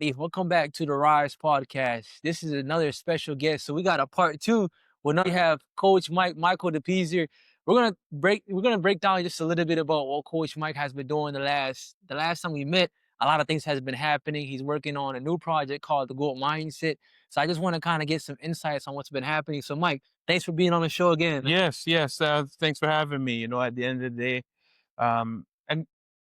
Hey, welcome back to the Rise podcast. This is another special guest. So we got a part two. Well, now we have Coach Michael DePeazer. We're gonna break down just a little bit about what Coach Mike has been doing the last time we met. A lot of things has been happening. He's working on a new project called the G.O.A.T Mindset. So I just want to kind of get some insights on what's been happening. So Mike, thanks for being on the show again. Yes, yes. Thanks for having me. At the end of the day, and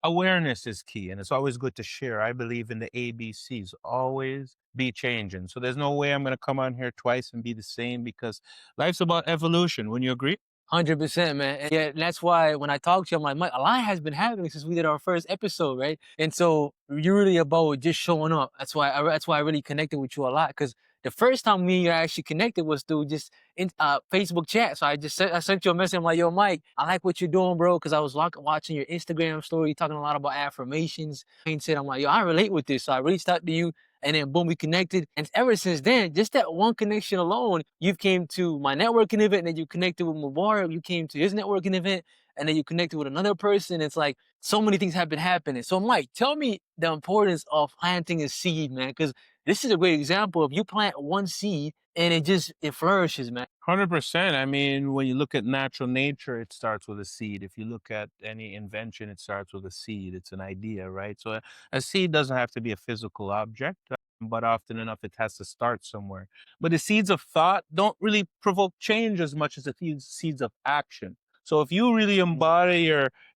awareness is key, and it's always good to share. I believe in the ABCs, always be changing. So there's no way I'm going to come on here twice and be the same because life's about evolution. Wouldn't you agree? 100%, man. And yeah, that's why when I talk to you, I'm like, Mike, a lot has been happening since we did our first episode, right? And so you're really about just showing up. That's why I really connected with you a lot. Because the first time me and you actually connected was through just Facebook chat. So I sent you a message. I'm like, yo, Mike, I like what you're doing, bro. Because I was watching your Instagram story, talking a lot about affirmations. Mindset. I'm like, yo, I relate with this. So I reached out to you. And then boom, we connected. And ever since then, just that one connection alone, you've came to my networking event, and then you connected with Mubarak, you came to his networking event, and then you connected with another person. It's like so many things have been happening. So Mike, tell me the importance of planting a seed, man, because this is a great example of you plant one seed and it flourishes, man. 100%. I mean, when you look at natural nature, it starts with a seed. If you look at any invention, it starts with a seed. It's an idea, right? So a seed doesn't have to be a physical object, but often enough, it has to start somewhere. But the seeds of thought don't really provoke change as much as the seeds of action. So if you really embody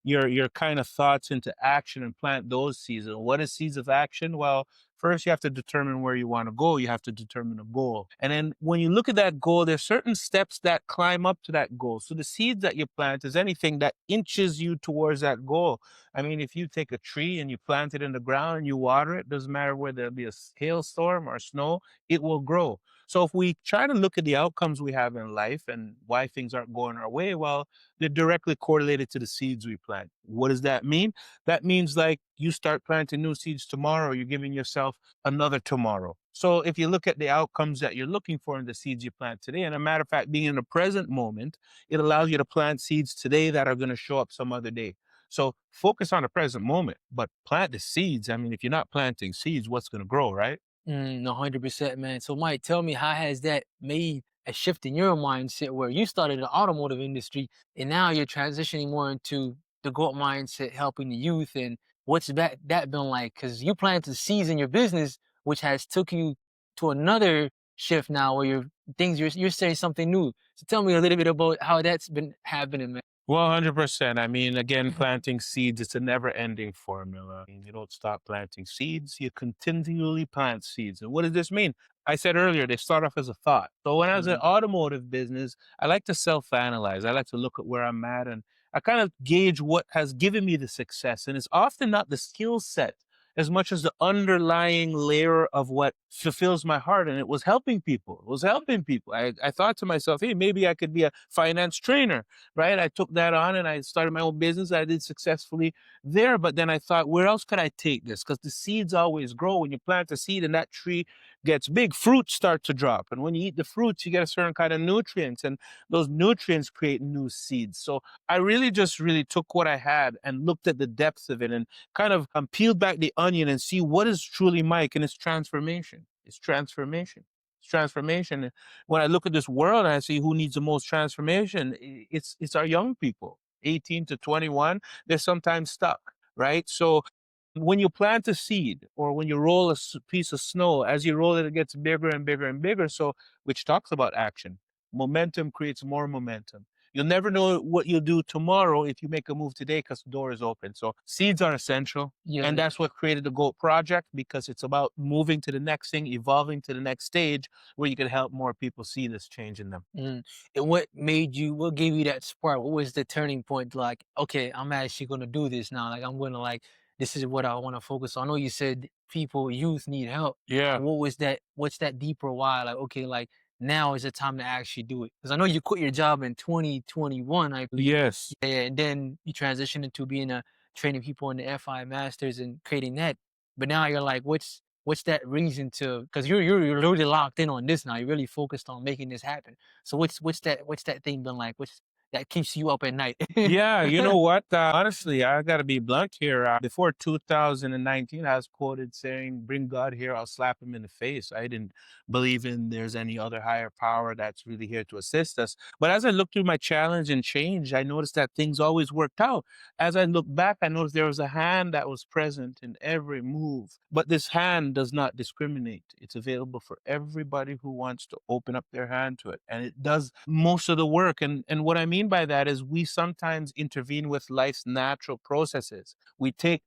your kind of thoughts into action and plant those seeds, and what is seeds of action? Well, first, you have to determine where you want to go. You have to determine a goal. And then when you look at that goal, there's certain steps that climb up to that goal. So the seeds that you plant is anything that inches you towards that goal. I mean, if you take a tree and you plant it in the ground and you water it, doesn't matter whether it be a hailstorm or snow, it will grow. So if we try to look at the outcomes we have in life and why things aren't going our way, well, they're directly correlated to the seeds we plant. What does that mean? That means like you start planting new seeds tomorrow, you're giving yourself another tomorrow. So if you look at the outcomes that you're looking for in the seeds you plant today, and a matter of fact, being in the present moment, it allows you to plant seeds today that are going to show up some other day. So focus on the present moment, but plant the seeds. I mean, if you're not planting seeds, what's going to grow, right? 100%, man. So, Mike, tell me, how has that made a shift in your mindset where you started in the automotive industry and now you're transitioning more into the growth mindset, helping the youth? And what's that been like? Because you planted seeds in your business, which has took you to another shift now where you're saying something new. So, tell me a little bit about how that's been happening, man. Well, 100%. I mean, again, planting seeds, it's a never ending formula. I mean, you don't stop planting seeds, you continually plant seeds. And what does this mean? I said earlier, they start off as a thought. So when I was in automotive business, I like to self analyze. I like to look at where I'm at and I kind of gauge what has given me the success. And it's often not the skill set as much as the underlying layer of what fulfills my heart. And it was helping people. It was helping people. I thought to myself, hey, maybe I could be a finance trainer, right? I took that on and I started my own business. I did successfully there. But then I thought, where else could I take this? Because the seeds always grow. When you plant a seed and that tree gets big, fruits start to drop. And when you eat the fruits, you get a certain kind of nutrients. And those nutrients create new seeds. So I really took what I had and looked at the depths of it and kind of peeled back the onion and see what is truly Mike, and it's transformation. It's transformation. It's transformation. And when I look at this world and I see who needs the most transformation, it's our young people, 18 to 21. They're sometimes stuck, right? So when you plant a seed or when you roll a piece of snow, as you roll it, it gets bigger and bigger and bigger. So, which talks about action. Momentum creates more momentum. You'll never know what you'll do tomorrow if you make a move today because the door is open. So seeds are essential. Yeah. And that's what created the GOAT project because it's about moving to the next thing, evolving to the next stage where you can help more people see this change in them. Mm. And what gave you that spark? What was the turning point? Like, okay, I'm actually going to do this now. Like, I'm going to this is what I want to focus on. I know you said youth need help. Yeah. What's that deeper why? Like, okay, like now is the time to actually do it. Because I know you quit your job in 2021, I believe. Yes. Yeah, and then you transitioned into being training people in the FI masters and creating that. But now you're like, what's that reason to? Because you're really locked in on this now. You're really focused on making this happen. So what's that thing been like? What's that keeps you up at night? Yeah, you know what? Honestly, I got to be blunt here. Before 2019, I was quoted saying, "Bring God here, I'll slap him in the face." I didn't believe in there's any other higher power that's really here to assist us. But as I looked through my challenge and change, I noticed that things always worked out. As I look back, I noticed there was a hand that was present in every move. But this hand does not discriminate. It's available for everybody who wants to open up their hand to it. And it does most of the work. And what I mean by that is we sometimes intervene with life's natural processes. We take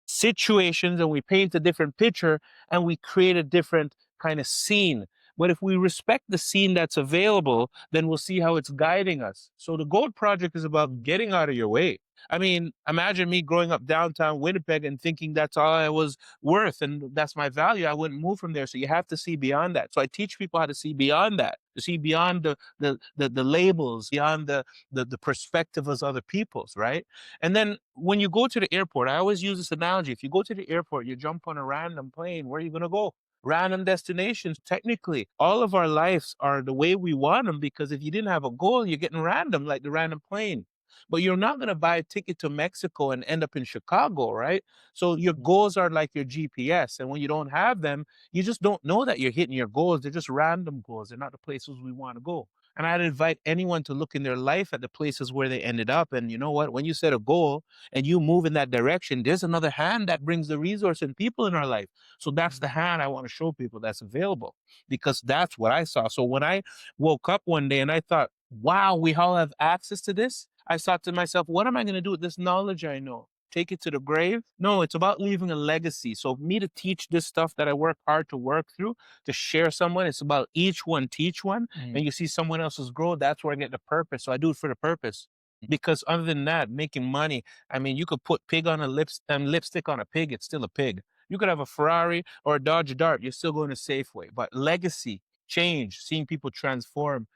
situations and we paint a different picture and we create a different kind of scene. But if we respect the scene that's available, then we'll see how it's guiding us. So the Gold Project is about getting out of your way. I mean, imagine me growing up downtown Winnipeg and thinking that's all I was worth and that's my value. I wouldn't move from there. So you have to see beyond that. So I teach people how to see beyond that, to see beyond the labels, beyond the perspective of other people's, right? And then when you go to the airport, I always use this analogy. If you go to the airport, you jump on a random plane, where are you going to go? Random destinations. Technically, all of our lives are the way we want them because if you didn't have a goal, you're getting random, like the random plane. But you're not going to buy a ticket to Mexico and end up in Chicago, right? So your goals are like your GPS. And when you don't have them, you just don't know that you're hitting your goals. They're just random goals. They're not the places we want to go. And I'd invite anyone to look in their life at the places where they ended up. And you know what? When you set a goal and you move in that direction, there's another hand that brings the resource and people in our life. So that's the hand I want to show people that's available because that's what I saw. So when I woke up one day and I thought, wow, we all have access to this, I thought to myself, what am I going to do with this knowledge I know? Take it to the grave? No, it's about leaving a legacy. So, me to teach this stuff that I work hard to work through, to share someone, it's about each one teach one. And you see someone else's growth, that's where I get the purpose. So, I do it for the purpose. Because other than that, making money, I mean, you could put pig on a lipstick on a pig, it's still a pig. You could have a Ferrari or a Dodge Dart, you're still going to Safeway. But legacy, change, seeing people transform,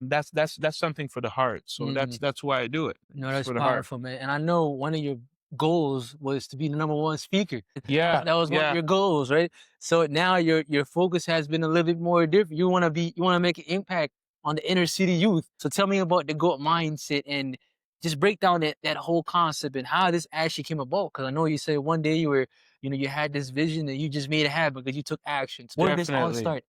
that's something for the heart. So Mm. that's why I do it. No, It's that's for the heart. powerful, man. And I know one of your goals was to be the number one speaker. Yeah, That was one of yeah. your goals, right? So now your focus has been a little bit more different. You want to make an impact on the inner city youth. So tell me about the GOAT mindset and just break down that whole concept and how this actually came about. Because I know you said one day you were, you had this vision and you just made it happen because you took action. So where did this all Definitely. start?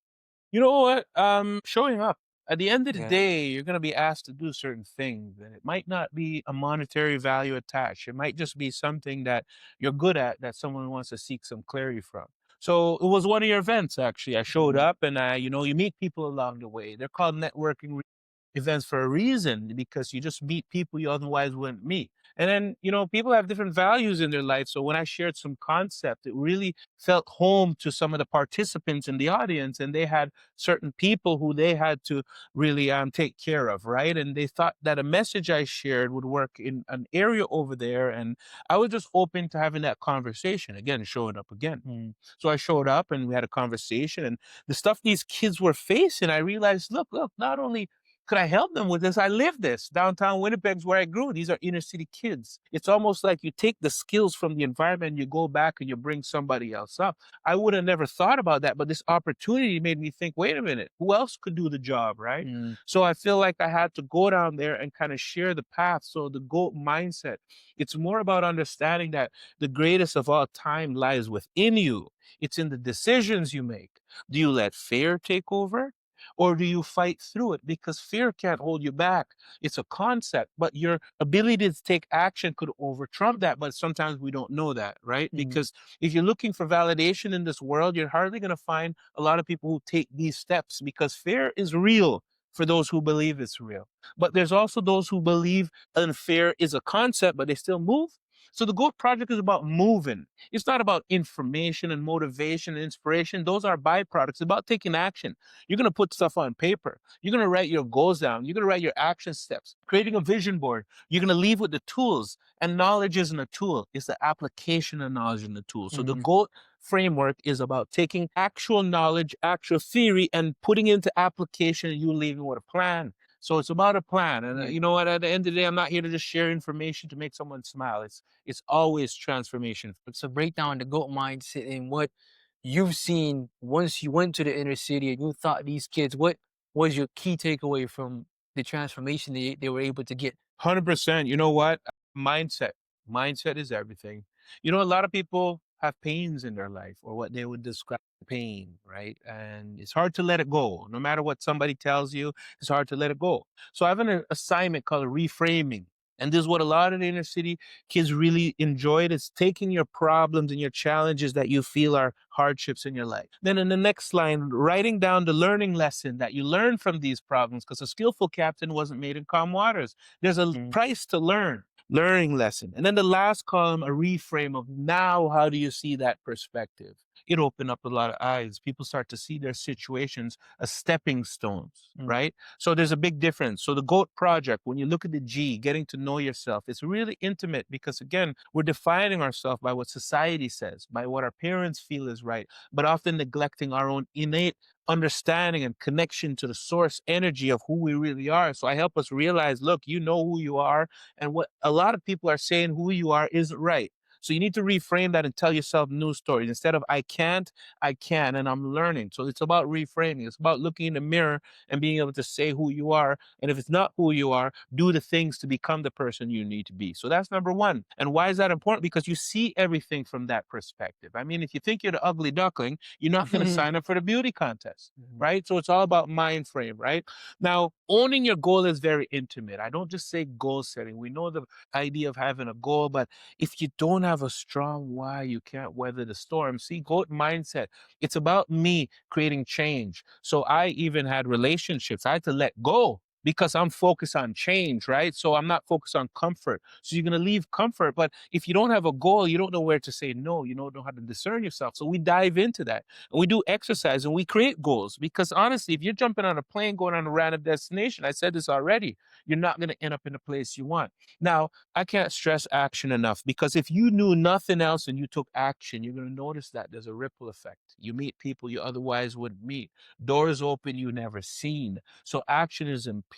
You know what? Showing up. At the end of the Yeah. day, you're going to be asked to do certain things, and it might not be a monetary value attached. It might just be something that you're good at that someone wants to seek some clarity from. So it was one of your events, actually. I showed Mm. up, and you meet people along the way. They're called networking events for a reason because you just meet people you otherwise wouldn't meet. And then, people have different values in their life. So when I shared some concept, it really felt home to some of the participants in the audience. And they had certain people who they had to really take care of, right? And they thought that a message I shared would work in an area over there. And I was just open to having that conversation again, showing up again. So I showed up and we had a conversation. And the stuff these kids were facing, I realized, look, not only could I help them with this? I live this. Downtown Winnipeg's where I grew. These are inner city kids. It's almost like you take the skills from the environment, you go back and you bring somebody else up. I would have never thought about that, but this opportunity made me think, wait a minute, who else could do the job, right? Mm. So I feel like I had to go down there and kind of share the path. So the GOAT mindset, it's more about understanding that the greatest of all time lies within you. It's in the decisions you make. Do you let fear take over? Or do you fight through it? Because fear can't hold you back. It's a concept, but your ability to take action could over trump that. But sometimes we don't know that, right? Mm. Because if you're looking for validation in this world, you're hardly going to find a lot of people who take these steps because fear is real for those who believe it's real. But there's also those who believe and fear is a concept, but they still move. So the GOAT project is about moving. It's not about information and motivation and inspiration. Those are byproducts. It's about taking action. You're going to put stuff on paper. You're going to write your goals down. You're going to write your action steps, creating a vision board. You're going to leave with the tools. And knowledge isn't a tool, it's the application of knowledge in the tool. So the Mhm. GOAT framework is about taking actual knowledge, actual theory, and putting it into application, and you leaving with a plan. So it's about a plan. And Yeah. you know what? At the end of the day, I'm not here to just share information to make someone smile. It's always transformation. So break down the GOAT mindset and what you've seen once you went to the inner city and you thought these kids, what was your key takeaway from the transformation they were able to get? 100%. You know what? Mindset. Mindset is everything. You know, a lot of people have pains in their life or what they would describe pain, right? And it's hard to let it go. No matter what somebody tells you, it's hard to let it go. So I have an assignment called reframing. And this is what a lot of the inner city kids really enjoyed. It's taking your problems and your challenges that you feel are hardships in your life. Then in the next line, writing down the learning lesson that you learned from these problems, because a skillful captain wasn't made in calm waters. There's a price to learn, learning lesson. And then the last column, a reframe of now, how do you see that perspective? It opened up a lot of eyes. People start to see their situations as stepping stones, right? So there's a big difference. So the GOAT project, when you look at the G, getting to know yourself, it's really intimate because again, we're defining ourselves by what society says, by what our parents feel is right, but often neglecting our own innate understanding and connection to the source energy of who we really are. So I help us realize, look, you know who you are, and what a lot of people are saying who you are isn't right. So you need to reframe that and tell yourself new stories. Instead of I can't, I can, and I'm learning. So it's about reframing. It's about looking in the mirror and being able to say who you are. And if it's not who you are, do the things to become the person you need to be. So that's number one. And why is that important? Because you see everything from that perspective. I mean, if you think you're the ugly duckling, you're not going to sign up for the beauty contest, right? So it's all about mind frame, right? Now, owning your goal is very intimate. I don't just say goal setting. We know the idea of having a goal, but if you don't have a strong why, you can't weather the storm. See, GOAT mindset, it's about me creating change. So I even had relationships. I had to let go because I'm focused on change, right? So I'm not focused on comfort. So you're going to leave comfort. But if you don't have a goal, you don't know where to say no. You don't know how to discern yourself. So we dive into that and we do exercise and we create goals because honestly, if you're jumping on a plane going on a random destination, I said this already, you're not going to end up in the place you want. Now, I can't stress action enough because if you knew nothing else and you took action, you're going to notice that there's a ripple effect. You meet people you otherwise wouldn't meet, doors open you never seen. So action is imperative.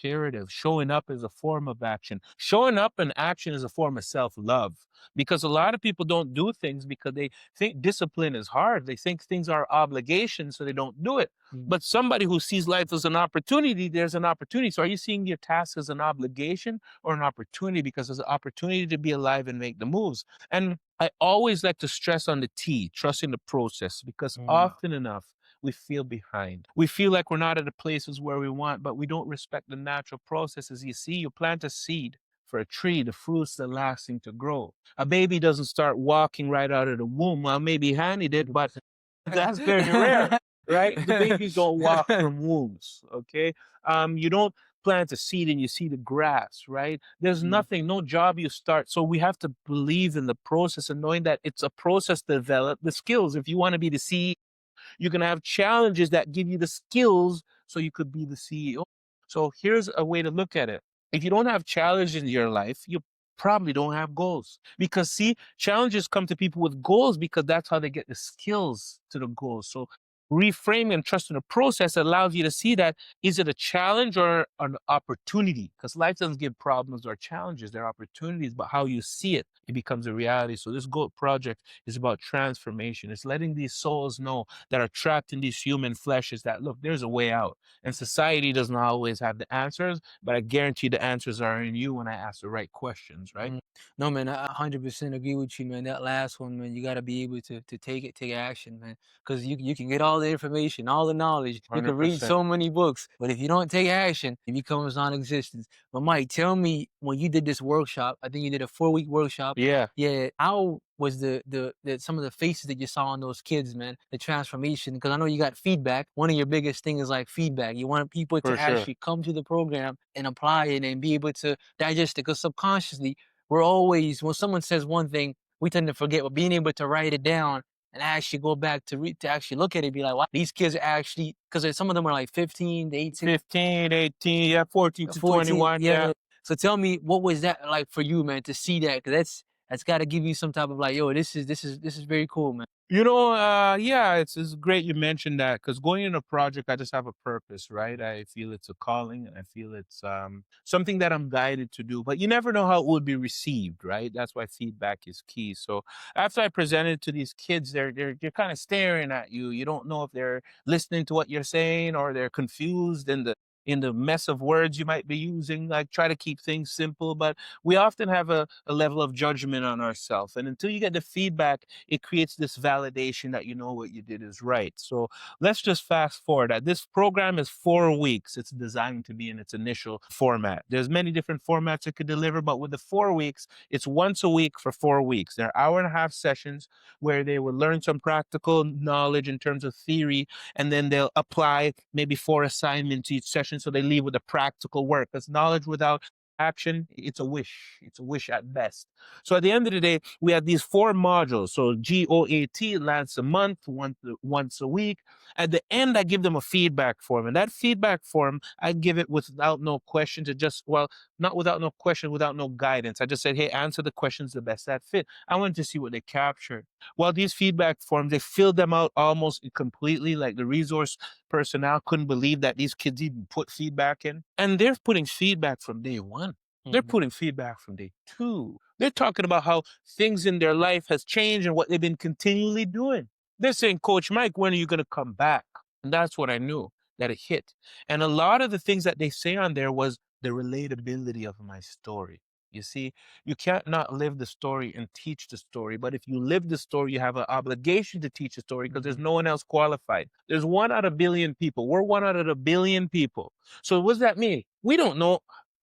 Showing up is a form of action. Showing up in action is a form of self-love because a lot of people don't do things because they think discipline is hard. They think things are obligations, so they don't do it. But somebody who sees life as an opportunity, there's an opportunity. So are you seeing your task as an obligation or an opportunity? Because there's an opportunity to be alive and make the moves. And I always like to stress on the T, trusting the process, because often enough, we feel behind. We feel like we're not at the places where we want, but we don't respect the natural processes. You see, you plant a seed for a tree, the fruits that lasting to grow. A baby doesn't start walking right out of the womb. Well, maybe Hanny did, but that's very rare, right? The babies don't walk from wombs, okay? You don't plant a seed and you see the grass, right? There's nothing, no job you start. So we have to believe in the process and knowing that it's a process to develop the skills. If you want to be the CEO, you're going to have challenges that give you the skills so you could be the CEO. So here's a way to look at it. If you don't have challenges in your life, you probably don't have goals. Because see, challenges come to people with goals because that's how they get the skills to the goals. So reframing and trusting the process allows you to see that is it a challenge or an opportunity? Because life doesn't give problems or challenges, they're opportunities, but how you see it, it becomes a reality. So this GOAT project is about transformation. It's letting these souls know that are trapped in these human fleshes that look, there's a way out. And society doesn't always have the answers, but I guarantee the answers are in you when I ask the right questions, right? No, man, I 100% agree with you, man. That last one, man, you got to be able to take action, man. Because you can get all the information, all the knowledge. You can read 100%. so many books, but if you don't take action, it becomes non-existent. But Mike, tell me when you did this workshop, I think you did a 4-week workshop. Yeah, Yeah, how was the some of the faces that you saw on those kids, man? The transformation, because I know you got feedback. One of your biggest things is like feedback. You want people for to sure. actually come to the program and apply it and be able to digest it, because subconsciously we're always, when someone says one thing, we tend to forget, but being able to write it down and actually go back to actually look at it, be like, wow, these kids are actually, because some of them are like 15 to 18, 15, 18, yeah, 14 to 14. 21, Yeah, yeah. man. So tell me, what was that like for you, man, to see that? Because that's got to give you some type of like, yo, this is very cool, man. You know, yeah, it's great you mentioned that because going in a project, I just have a purpose, right? I feel it's a calling and I feel it's something that I'm guided to do, but you never know how it would be received, right? That's why feedback is key. So after I presented to these kids, they're kind of staring at you. You don't know if they're listening to what you're saying or they're confused and in the mess of words you might be using. Like, try to keep things simple, but we often have a level of judgment on ourselves. And until you get the feedback, it creates this validation that you know what you did is right. So let's just fast forward. This program is 4 weeks. It's designed to be in its initial format. There's many different formats it could deliver, but with the 4 weeks, it's once a week for 4 weeks. They're hour-and-a-half sessions where they will learn some practical knowledge in terms of theory, and then they'll apply maybe 4 assignments each session, so they leave with a practical work. Because knowledge without action, it's a wish. It's a wish at best. So at the end of the day, we have these 4 modules. So G.O.A.T lasts a month, once a week. At the end, I give them a feedback form. And that feedback form, I give it without no question to just, well, not without no question, without no guidance. I just said, hey, answer the questions the best that fit. I wanted to see what they captured. Well, these feedback forms, they filled them out almost completely. Like, the resource personnel couldn't believe that these kids even put feedback in. And they're putting feedback from day one. They're putting feedback from day two. They're talking about how things in their life has changed and what they've been continually doing. They're saying, Coach Mike, when are you going to come back? And that's what I knew, that it hit. And a lot of the things that they say on there was the relatability of my story. You see, you can't not live the story and teach the story. But if you live the story, you have an obligation to teach the story, because there's no one else qualified. There's 1 out of 1 billion people. We're 1 out of 1 billion people. So what does that mean? We don't know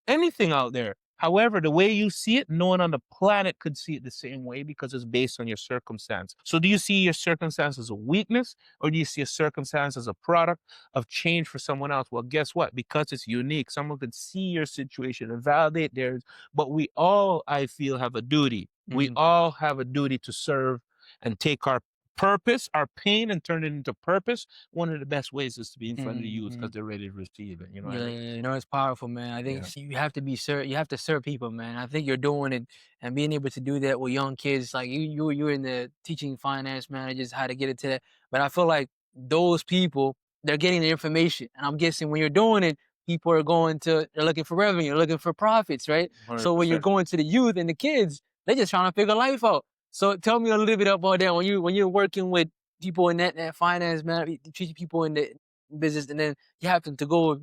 anything out there. However, the way you see it, no one on the planet could see it the same way, because it's based on your circumstance. So do you see your circumstance as a weakness, or do you see a circumstance as a product of change for someone else? Well, guess what? Because it's unique, someone could see your situation and validate theirs. But we all, I feel, have a duty. We all have a duty to serve and take our purpose, our pain, and turn it into purpose. One of the best ways is to be in front of the youth, because they're ready to receive it. You know what I mean? Yeah, you know, it's powerful, man. I think Yeah. you have to you have to serve people, man. I think you're doing it and being able to do that with young kids. Like you're in the teaching finance managers how to get into that. But I feel like those people, they're getting the information. And I'm guessing when you're doing it, people are they're looking for revenue, they're looking for profits, right? So when you're 100%. going to the youth and the kids, they're just trying to figure life out. So tell me a little bit about that. When you're working with people in that finance man, teaching people in the business, and then you happen to go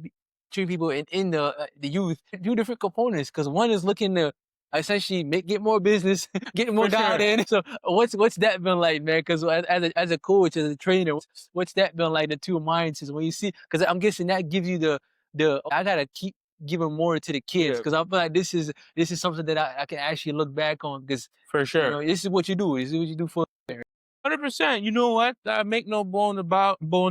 treat people in the youth, two different components, because one is looking to essentially get more business, get more For God sure. in. So what's that been like, man? Because as a coach, as a trainer, what's that been like? The two mindsets when you see, because I'm guessing that gives you the I gotta keep giving more to the kids, Yeah, because I feel like this is something that I can actually look back on, because for you sure. know this is what you do. This is what you do for. 100%. You know what? Make no bones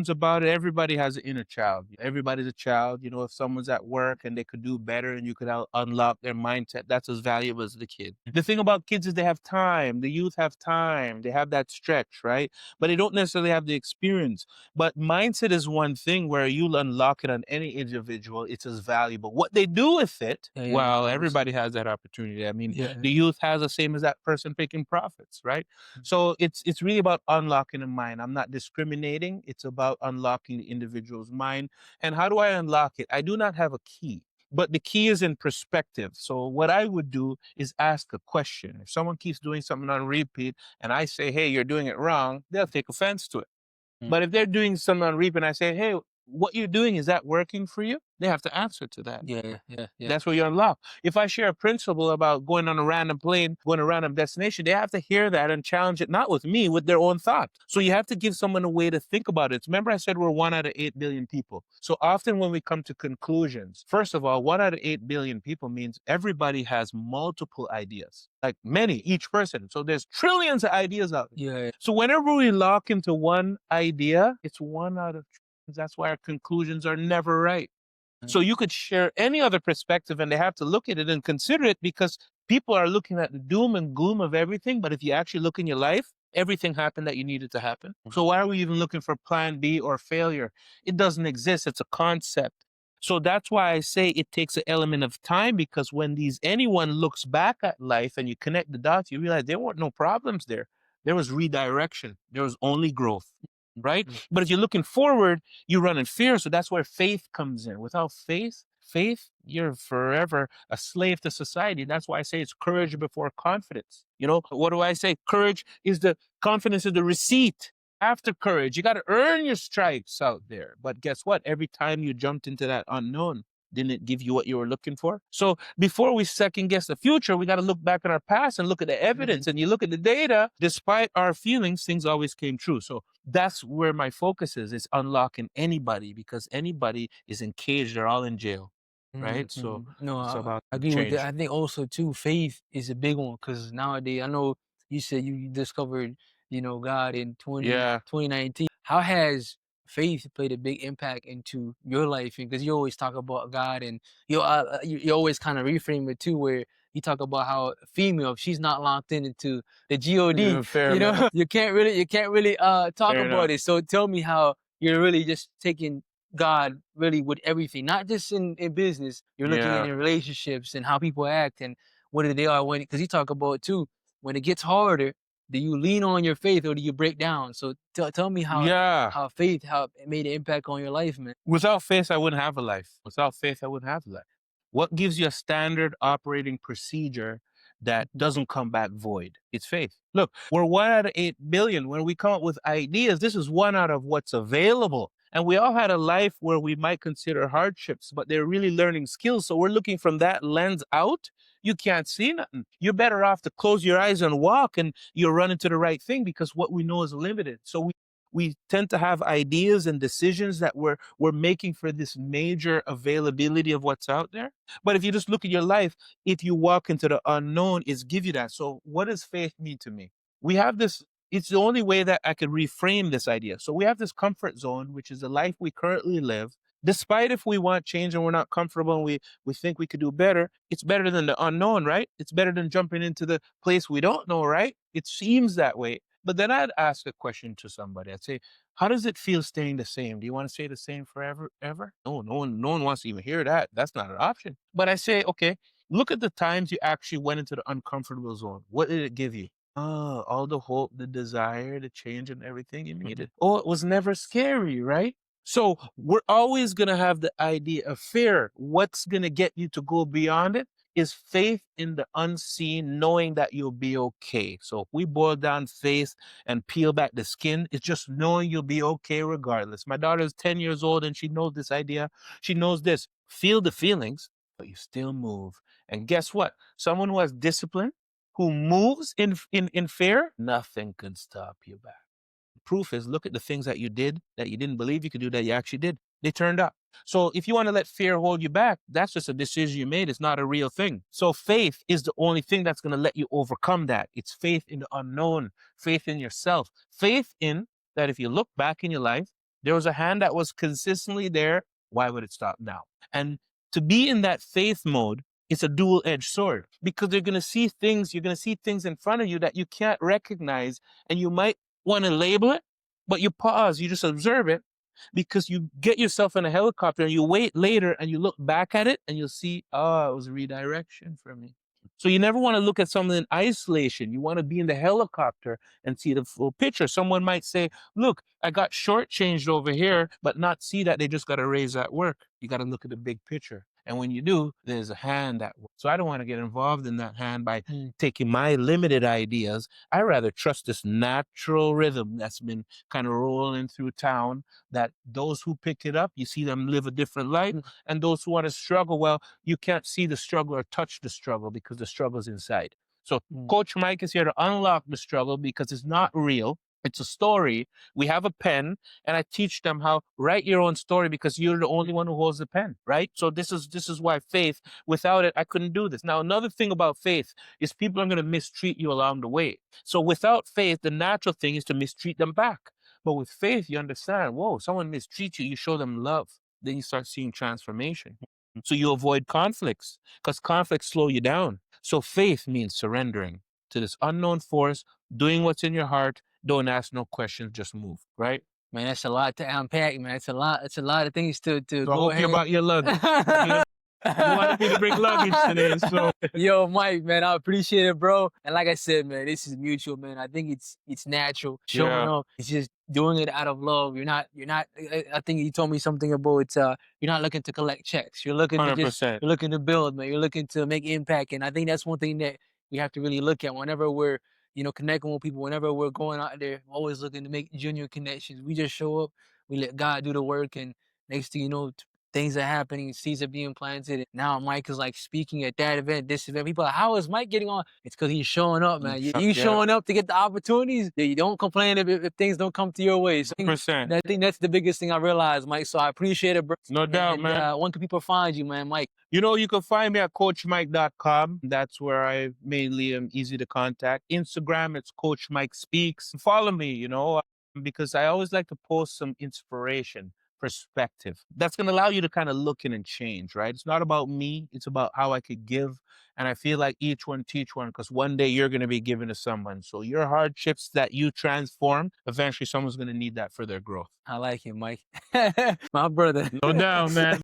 about it. Everybody has an inner child. Everybody's a child. You know, if someone's at work and they could do better and you could unlock their mindset, that's as valuable as the kid. The thing about kids is they have time. The youth have time. They have that stretch, right? But they don't necessarily have the experience. But mindset is one thing where you'll unlock it on any individual. It's as valuable. What they do with it, Yeah, yeah, well, no, obviously. everybody has that opportunity. I mean, Yeah. the youth has the same as that person picking profits, right? So it's really about unlocking the mind. I'm not discriminating. It's about unlocking the individual's mind. And how do I unlock it? I do not have a key, but the key is in perspective. So what I would do is ask a question. If someone keeps doing something on repeat and I say, hey, you're doing it wrong, they'll take offense to it. Mm. But if they're doing something on repeat and I say, hey, what you're doing, is that working for you? They have to answer to that. Yeah, yeah, yeah. That's where you unlock. If I share a principle about going on a random plane, going to a random destination, they have to hear that and challenge it, not with me, with their own thought. So you have to give someone a way to think about it. Remember, I said we're 1 out of 8 billion people. So often when we come to conclusions, first of all, 1 out of 8 billion people means everybody has multiple ideas, like many, each person. So there's trillions of ideas out there. Yeah, So whenever we lock into one idea, it's one out of trillions. That's why our conclusions are never right. So you could share any other perspective and they have to look at it and consider it, because people are looking at the doom and gloom of everything. But if you actually look in your life, everything happened that you needed to happen. So why are we even looking for plan B or failure? It doesn't exist. It's a concept. So that's why I say it takes an element of time, because when anyone looks back at life and you connect the dots, you realize there weren't no problems there. There was redirection. There was only growth, right? But if you're looking forward, you run in fear. So that's where faith comes in. Without faith, you're forever a slave to society. That's why I say it's courage before confidence. You know, what do I say? Confidence is the receipt. after courage. You got to earn your stripes out there. But guess what? Every time you jumped into that unknown, didn't it give you what you were looking for? So before we second guess the future, we got to look back at our past and look at the evidence. And you look at the data, despite our feelings, things always came true. So that's where my focus is unlocking anybody, because anybody is encaged, they're all in jail. Right? So No, it's about I agree with that. change. I think also too, faith is a big one because nowadays, I know you said you discovered, God in Yeah. 2019. How has faith played a big impact into your life? And because you always talk about God, and you always kind of reframe it too, where you talk about how a female, if she's not locked into the G.O.A.T, Fair enough. you can't really talk Fair about enough. it. So tell me how you're really just taking God really with everything, not just in business. You're looking Yeah. in relationships and how people act and whether they are when, because you talk about too, when it gets harder, do you lean on your faith or do you break down? So tell me Yeah. how it made an impact on your life, man. Without faith, I wouldn't have a life. Without faith, I wouldn't have a life. What gives you a standard operating procedure that doesn't come back void? It's faith. Look, we're 1 out of 8 billion. When we come up with ideas, this is one out of what's available. And we all had a life where we might consider hardships, but they're really learning skills. So we're looking from that lens out. You can't see nothing. You're better off to close your eyes and walk, and you'll run into the right thing because what we know is limited. So we tend to have ideas and decisions that we're making for this major availability of what's out there. But if you just look at your life, if you walk into the unknown, it's give you that. So what does faith mean to me? We have this, it's the only way that I could reframe this idea. So we have this comfort zone, which is the life we currently live. Despite if we want change and we're not comfortable and we think we could do better, it's better than the unknown, right? It's better than jumping into the place we don't know, right? It seems that way. But then I'd ask a question to somebody. I'd say, how does it feel staying the same? Do you want to stay the same forever, ever? No, no one wants to even hear that. That's not an option. But I say, okay, look at the times you actually went into the uncomfortable zone. What did it give you? Oh, all the hope, the desire, the change and everything you needed. Oh, it was never scary, right? So we're always going to have the idea of fear. What's going to get you to go beyond it is faith in the unseen, knowing that you'll be okay. So if we boil down faith and peel back the skin, it's just knowing you'll be okay regardless. My daughter is 10 years old and she knows this idea. She knows this. Feel the feelings, but you still move. And guess what? Someone who has discipline, who moves in fear, nothing can stop you back. Proof is, look at the things that you did that you didn't believe you could do that you actually did. They turned up. So if you want to let fear hold you back, that's just a decision you made. It's not a real thing. So faith is the only thing that's going to let you overcome that. It's faith in the unknown, faith in yourself, faith in that if you look back in your life, there was a hand that was consistently there. Why would it stop now? And to be in that faith mode, it's a dual-edged sword because you're going to see things in front of you that you can't recognize, and you might want to label it, but you pause, you just observe it, because you get yourself in a helicopter and you wait later and you look back at it and you'll see, oh, it was a redirection for me. So you never want to look at something in isolation. You want to be in the helicopter and see the full picture. Someone might say, look, I got shortchanged over here, but not see that they just got to raise that work. You got to look at the big picture. And when you do, there's a hand at work. So I don't want to get involved in that hand by taking my limited ideas. I rather trust this natural rhythm that's been kind of rolling through town, that those who pick it up, you see them live a different life. And those who want to struggle, well, you can't see the struggle or touch the struggle because the struggle's inside. So Coach Mike is here to unlock the struggle because it's not real. It's a story. We have a pen, and I teach them how write your own story because you're the only one who holds the pen, right? So this is why faith. Without it, I couldn't do this. Now, another thing about faith is people are going to mistreat you along the way. So without faith, the natural thing is to mistreat them back. But with faith, you understand, whoa, someone mistreats you, you show them love. Then you start seeing transformation. So you avoid conflicts because conflicts slow you down. So faith means surrendering to this unknown force, doing what's in your heart. Don't ask no questions, just move, right? Man, that's a lot to unpack, man. It's a lot. It's a lot of things to So I go hope you're ahead. about your luggage. You wanted me to bring luggage today, so Yo, Mike, man, I appreciate it, bro. And like I said, man, this is mutual, man. I think it's natural showing Yeah. up. It's just doing it out of love. You're not. I think you told me something about you're not looking to collect checks. You're looking to just 100%. you're looking to build, man. You're looking to make impact, and I think that's one thing that we have to really look at whenever we're connecting with people whenever we're going out there. Always looking to make genuine connections. We just show up, we let God do the work, and next thing you know, things are happening, seeds are being planted. And now Mike is like speaking at that event, this event. People are like, how is Mike getting on? It's because he's showing up, man. You Yeah, showing up to get the opportunities. You don't complain if things don't come to your way. So 100%. I think that's the biggest thing I realized, Mike. So I appreciate it, bro. No doubt, And man. when can people find you, man, Mike? You can find me at coachmike.com. That's where I mainly am easy to contact. Instagram, it's Coach Mike Speaks. Follow me, because I always like to post some inspiration, perspective. That's going to allow you to kind of look in and change, right? It's not about me, it's about how I could give. And I feel like each one teach one, because one day you're going to be given to someone. So your hardships that you transform, eventually someone's going to need that for their growth. I like you, Mike. My brother. No doubt, man.